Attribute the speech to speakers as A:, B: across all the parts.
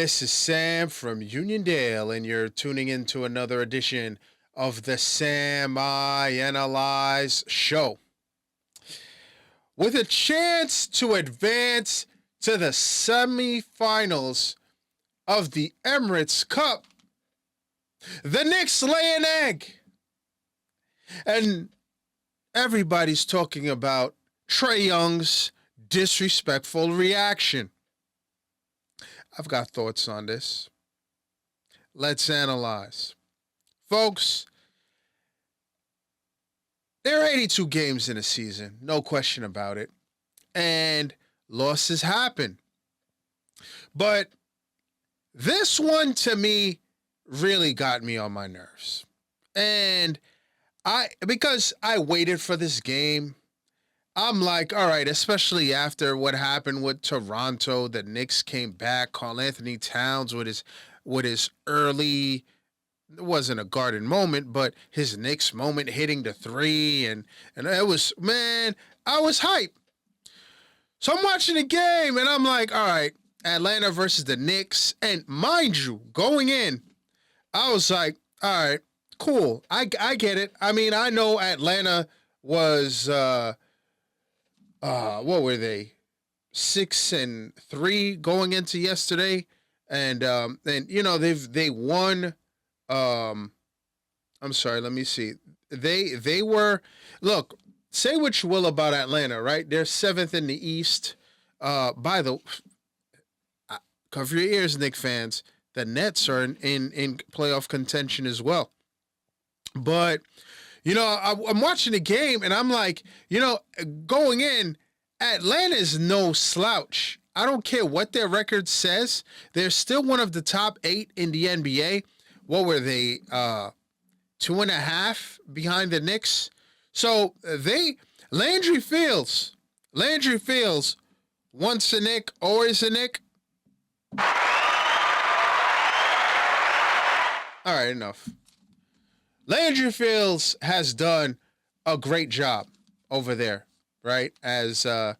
A: This is Sam from Uniondale, and you're tuning into another edition of the Sam I Analyze Show. With a chance to advance to the semifinals of the Emirates Cup, the Knicks lay an egg. And everybody's talking about Trae Young's disrespectful reaction. I've got thoughts on this. Let's analyze. Folks, there are 82 games in a season, no question about it. And losses happen. But this one, to me, really got me on my nerves. And because I waited for this game, I'm like, all right, especially after what happened with Toronto, the Knicks came back, Karl-Anthony Towns with his early, it wasn't a Garden moment, but his Knicks moment hitting the three, and it was, man, I was hyped. So I'm watching the game, and I'm like, all right, Atlanta versus the Knicks, and mind you, going in, I was like, all right, cool, I get it. I mean, I know Atlanta was, what were they? 6-3 going into yesterday, and you know they won. I'm sorry, let me see. They were, look. Say what you will about Atlanta, right? They're 7th in the East. Cover your ears, Knicks fans. The Nets are in playoff contention as well. But you know, I'm watching the game, and I'm like, you know, going in, Atlanta is no slouch. I don't care what their record says. They're still one of the top 8 in the NBA. What were they? 2.5 behind the Knicks. So Landry Fields, once a Knick, always a Knick. All right, enough. Landry Fields has done a great job over there, right? As the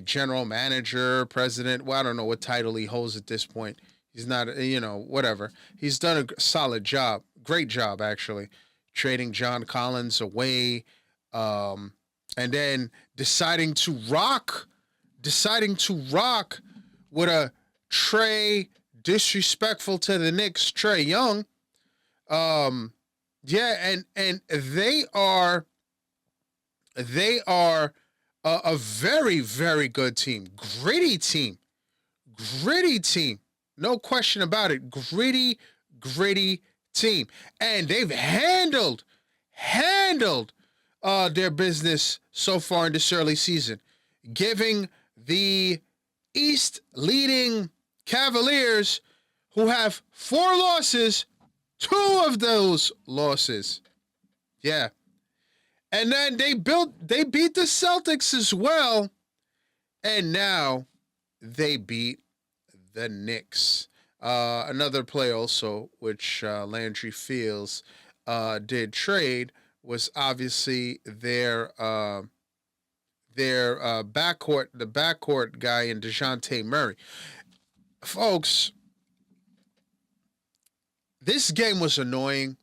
A: general manager, president. Well, I don't know what title he holds at this point. He's not, you know, whatever. He's done a solid job. Great job, actually. Trading John Collins away. And then deciding to rock with a Trae, disrespectful to the Knicks, Trae Young. Yeah, and they are a very, very good team. Gritty team. No question about it. Gritty team. And they've handled their business so far in this early season, giving the East leading Cavaliers, who have 4 losses, 2 of those losses. Yeah. And then they beat the Celtics as well. And now they beat the Knicks. Another play also, which Landry Fields did trade, was obviously their backcourt, the backcourt guy in DeJounte Murray. Folks, this game was annoying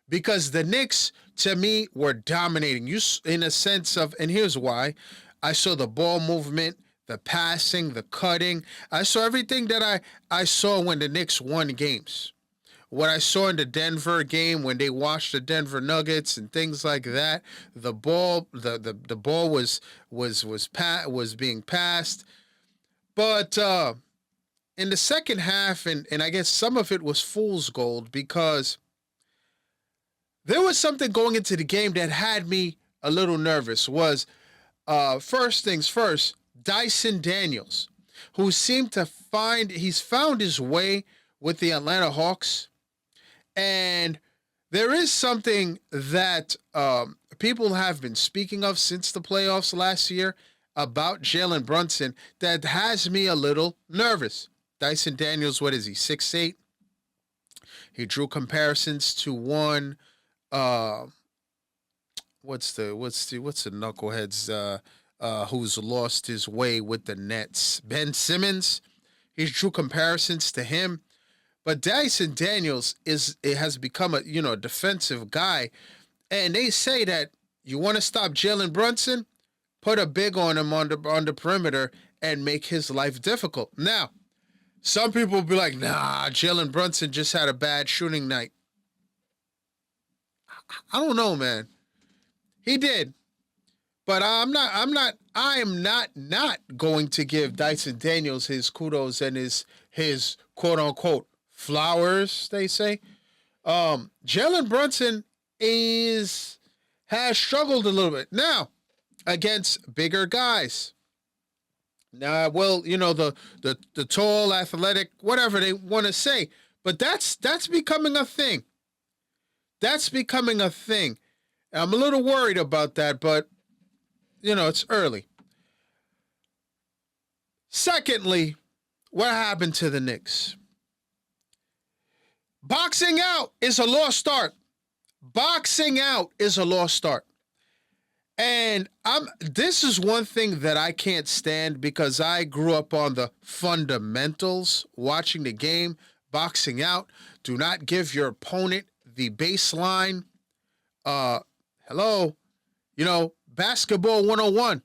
A: because the Knicks, to me, were dominating. You, in a sense of, and here's why. I saw the ball movement, the passing, the cutting. I saw everything that I saw when the Knicks won games. What I saw in the Denver game when they watched the Denver Nuggets and things like that. The ball, the ball was being passed, but in the second half, and I guess some of it was fool's gold, because there was something going into the game that had me a little nervous. Was first things first, Dyson Daniels, who seemed to found his way with the Atlanta Hawks. And there is something that people have been speaking of since the playoffs last year about Jalen Brunson that has me a little nervous. Dyson Daniels, what is he, 6'8"? He drew comparisons to one, what's the knuckleheads who's lost his way with the Nets? Ben Simmons. He drew comparisons to him. But Dyson Daniels has become a defensive guy, and they say that you want to stop Jalen Brunson, put a big on him on the perimeter and make his life difficult. Now, some people will be like, nah, Jalen Brunson just had a bad shooting night. I don't know, man. He did. But I am not going to give Dyson Daniels his kudos and his quote unquote flowers, they say. Jalen Brunson has struggled a little bit now against bigger guys. Now, well, the tall, athletic, whatever they want to say, but that's becoming a thing. That's becoming a thing. I'm a little worried about that, but it's early. Secondly, what happened to the Knicks? Boxing out is a lost start. Boxing out is a lost start. And this is one thing that I can't stand because I grew up on the fundamentals, watching the game, boxing out. Do not give your opponent the baseline. Hello, basketball 101.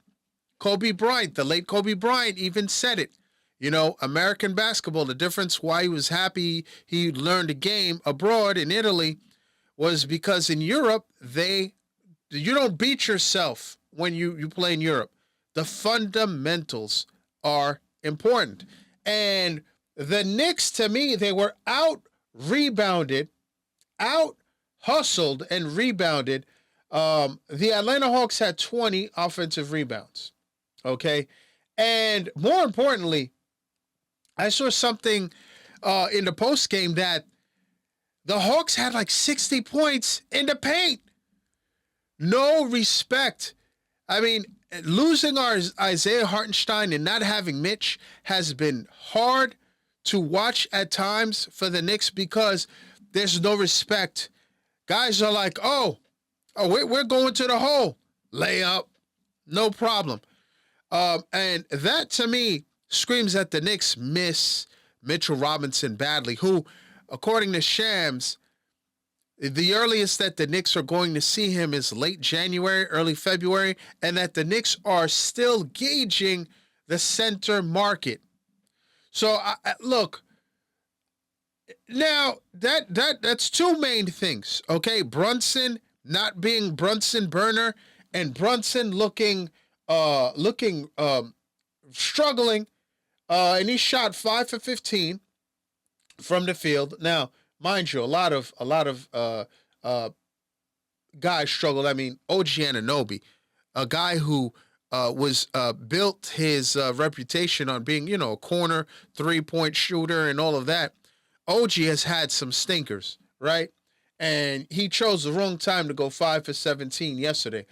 A: Kobe Bryant, the late Kobe Bryant even said it. American basketball, the difference why he was happy he learned the game abroad in Italy was because in Europe, you don't beat yourself when you play in Europe. The fundamentals are important. And the Knicks, to me, they were out-rebounded, out-hustled and rebounded. The Atlanta Hawks had 20 offensive rebounds. Okay? And more importantly, I saw something in the postgame that the Hawks had like 60 points in the paint. No respect. I mean, losing our Isaiah Hartenstein and not having Mitch has been hard to watch at times for the Knicks because there's no respect. Guys are like, we're going to the hole. Layup, no problem. And that, to me, screams that the Knicks miss Mitchell Robinson badly, who, according to Shams, the earliest that the Knicks are going to see him is late January, early February, and that the Knicks are still gauging the center market. So, look, now that's two main things, okay? Brunson not being Brunson burner and Brunson looking struggling, and he shot 5 for 15 from the field. Now, mind you, a lot of guys struggled. I mean, OG Anunoby, a guy who was built his reputation on being, a corner 3-point shooter and all of that. OG has had some stinkers, right? And he chose the wrong time to go 5 for 17 yesterday.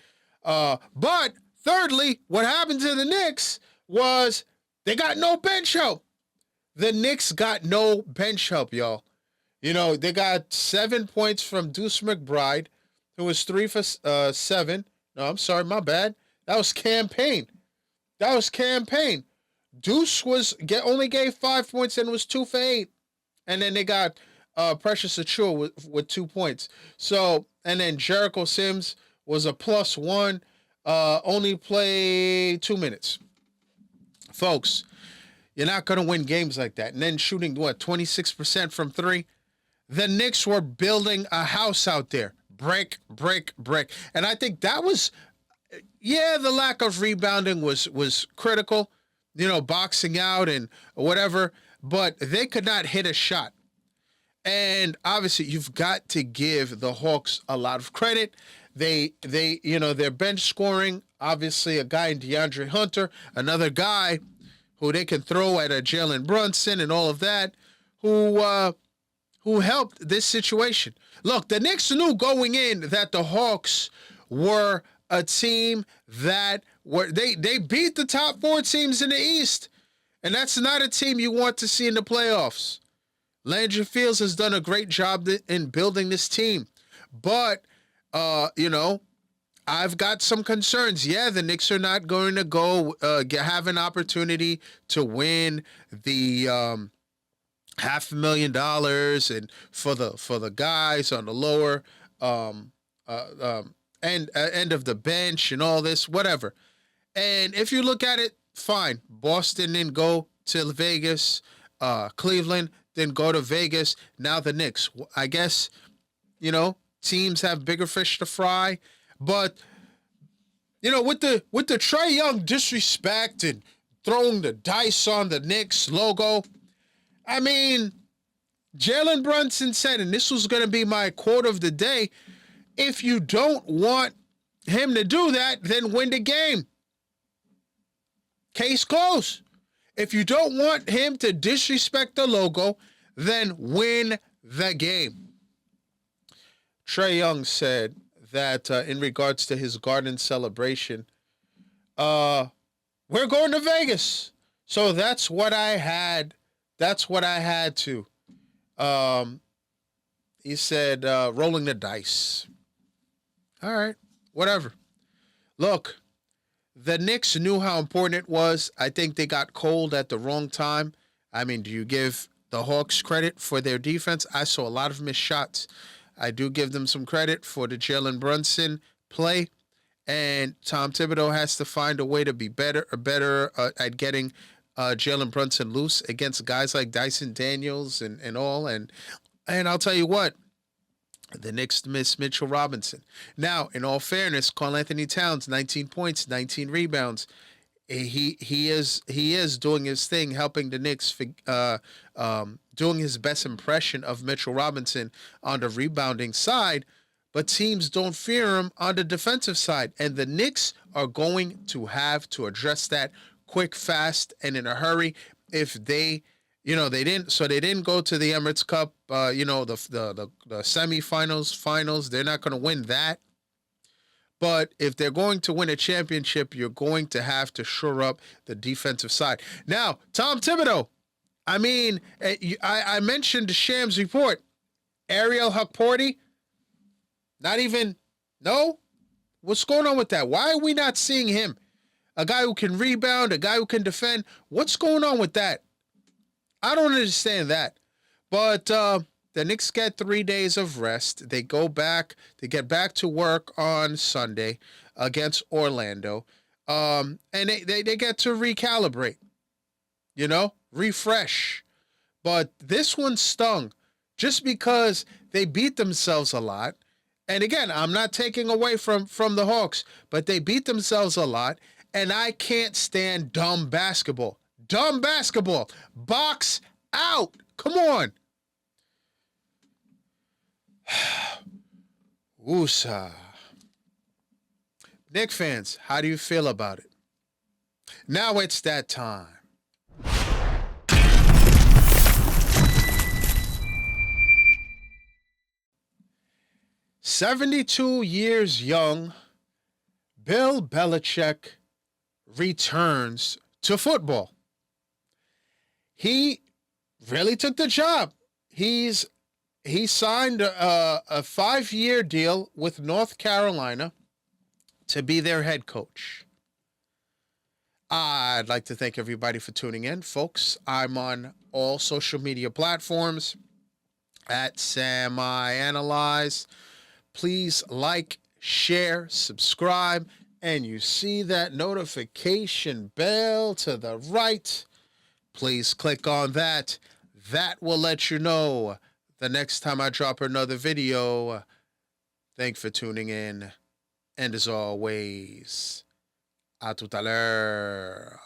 A: But thirdly, what happened to the Knicks was they got no bench help. The Knicks got no bench help, y'all. They got 7 points from Deuce McBride, who was 3 for 7. No, I'm sorry, my bad. That was campaign. Deuce only gave 5 points and was 2 for 8. And then they got Precious Achiuwa with 2 points. So, and then Jericho Sims was a +1, only played 2 minutes. Folks, you're not going to win games like that. And then shooting, 26% from 3? The Knicks were building a house out there. Brick. And I think that was, the lack of rebounding was critical, boxing out and whatever, but they could not hit a shot. And obviously you've got to give the Hawks a lot of credit. Their bench scoring, obviously a guy in DeAndre Hunter, another guy who they can throw at a Jalen Brunson and all of that, who helped this situation. Look, the Knicks knew going in that the Hawks were a team that they beat the top 4 teams in the East, and that's not a team you want to see in the playoffs. Landry Fields has done a great job in building this team, but I've got some concerns. Yeah, the Knicks are not going to go have an opportunity to win the $500,000 and for the guys on the lower um, end of the bench and all this, whatever. And if you look at it, fine. Boston didn't go to Vegas. Cleveland didn't go to Vegas. Now the Knicks. I guess, teams have bigger fish to fry. But, with the Trae Young disrespect and throwing the dice on the Knicks logo, I mean, Jalen Brunson said, and this was going to be my quote of the day, if you don't want him to do that, then win the game. Case closed. If you don't want him to disrespect the logo, then win the game. Trae Young said that in regards to his Garden celebration, we're going to Vegas. So that's what I had. That's what I had to. He said, rolling the dice. All right, whatever. Look, the Knicks knew how important it was. I think they got cold at the wrong time. I mean, do you give the Hawks credit for their defense? I saw a lot of missed shots. I do give them some credit for the Jalen Brunson play. And Tom Thibodeau has to find a way to be better at getting Jalen Brunson loose against guys like Dyson Daniels and all. And I'll tell you what, the Knicks miss Mitchell Robinson. Now, in all fairness, Karl-Anthony Towns, 19 points, 19 rebounds. He is doing his thing, helping the Knicks, doing his best impression of Mitchell Robinson on the rebounding side. But teams don't fear him on the defensive side. And the Knicks are going to have to address that quick, fast, and in a hurry. If they didn't go to the Emirates Cup, the semifinals, finals. They're not going to win that. But if they're going to win a championship, you're going to have to shore up the defensive side. Now, Tom Thibodeau, I mean, I mentioned the Shams report. Ariel Hukporti, not even, no? What's going on with that? Why are we not seeing him? A guy who can rebound, a guy who can defend. What's going on with that? I don't understand that. But the Knicks get 3 days of rest. They get back to work on Sunday against Orlando. And they get to recalibrate, refresh. But this one stung just because they beat themselves a lot. And again, I'm not taking away from the Hawks, but they beat themselves a lot. And I can't stand dumb basketball. Dumb basketball. Box out. Come on. Woosah. Knicks fans, how do you feel about it? Now it's that time. "72 years young, Bill Belichick returns to football." He really took the job. He signed a 5-year deal with North Carolina to be their head coach. I'd like to thank everybody for tuning in, folks. I'm on all social media platforms at SamiAnalyze. Please like, share, subscribe, and you see that notification bell to the right. Please click on that. That will let you know the next time I drop another video. Thanks for tuning in. And as always, à tout à l'heure.